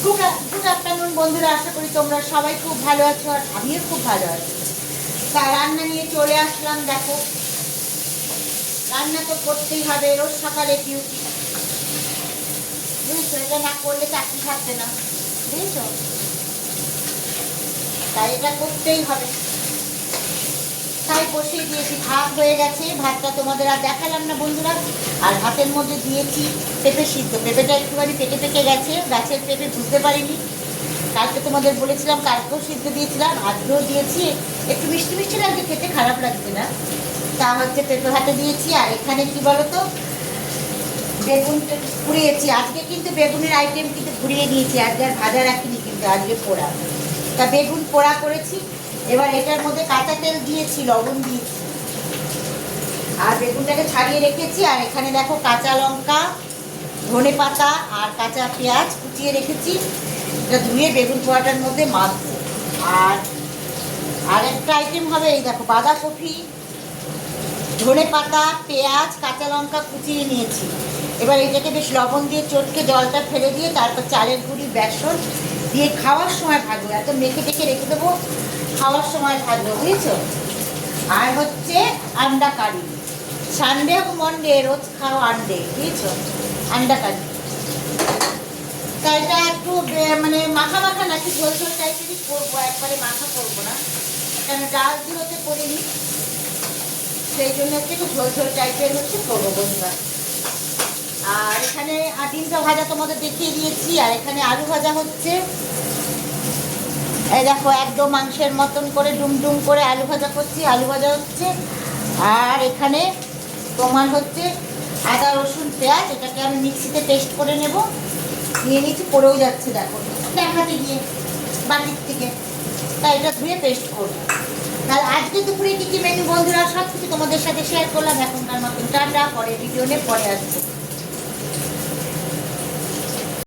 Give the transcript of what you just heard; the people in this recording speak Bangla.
গুড আফটারনুন বন্ধুরা, আশা করি তোমরা সবাই খুব ভালো আছো আর আমিও খুব ভালো আছি। তা রান্না নিয়ে চলে আসলাম। দেখো, রান্না তো করতেই হবে, রোজ সকালে ডিউটি, বুঝেছো? এটা না করলে চাকরি থাকবে না, বুঝেছো? তাই এটা করতেই হবে, তাই বসিয়ে দিয়েছি। ভাত হয়ে গেছে, ভাতটা তোমাদের আর দেখালাম না বন্ধুরা। আর ভাতের মধ্যে দিয়েছি পেঁপে সিদ্ধ। পেঁপেটা একটুখানি পেকে পেকে গেছে, গাছের পেঁপে বুঝতে পারিনি। কালকে তোমাদের বলেছিলাম, কালকেও সিদ্ধ দিয়েছিলাম, আজকেও দিয়েছি। একটু মিষ্টি মিষ্টি লাগছে, খেতে খারাপ লাগছে না। তা হচ্ছে পেঁপে ভাতে দিয়েছি। আর এখানে কি বলো তো, বেগুন পুড়িয়েছি। আজকে কিন্তু বেগুনের আইটেম কিন্তু ঘুরিয়ে দিয়েছি, আজকে আর ভাজা রাখিনি, কিন্তু আজকে পোড়া। তা বেগুন পোড়া করেছি। এবার এটার মধ্যে কাঁচা তেল দিয়েছি, লবণ দিয়েছি, আর বেগুনটাকে ছাড়িয়ে রেখেছি। আর এখানে দেখো কাঁচা লঙ্কা, ধনে পাতা আর কাঁচা পেঁয়াজ কুচিয়ে রেখেছি। এটা ধুয়ে বেগুন পোড়াটার মধ্যে মাখবো। আর আরেকটা আইটেম হবে, এই দেখো বাঁধাকপি, ধনে পাতা, পেঁয়াজ, কাঁচা লঙ্কা কুচিয়ে নিয়েছি। এবার এটাকে বেশ লবণ দিয়ে চটকে জলটা ফেলে দিয়ে তারপর চালের গুঁড়ি, বেসন দিয়ে খাওয়ার সময় ভাজবো। এত মেখে টেখে রেখে দেবো, খাওয়ার সময় ভাজবো, বুঝেছো? আর হচ্ছে আন্ডা কারি। সানডে মন্ডে রোজ খাও আন্ডে, বুঝেছো? আন্ডা কারি। তা এটা একটু মানে মাখা মাখা নাকি ঝোল ঝোল টাইপেরই করবো, একবারে মাখা করবো না, কারণ ডাল গুলোতে করিনি, সেই জন্য হচ্ছে একটু ঝোল ঝোল টাইপের হচ্ছে করবো বন্ধুরা। আর এখানে ডিমটা ভাজা তোমাদের দেখিয়ে দিয়েছি। আর এখানে আলু ভাজা হচ্ছে, এই দেখো একদম মাংসের মতন করে ডুমডুম করে আলু ভাজা করছি, আলু ভাজা হচ্ছে। আর এখানে তোমার হচ্ছে আদা রসুন পেঁয়াজ, এটাকে আমি মিক্সিতে পেস্ট করে নেব, নিয়ে নিচ্ছি, পড়েও যাচ্ছে দেখো দেখাতে গিয়ে বাটির থেকে। তাই এটা ধুয়ে পেস্ট করবো। তাহলে আজকে দুপুরে কী কী মেনু বন্ধুরা সব কিছু তোমাদের সাথে শেয়ার করলাম। এখনকার মতন টাটা, পরে ভিডিও নিয়ে পরে আসবো।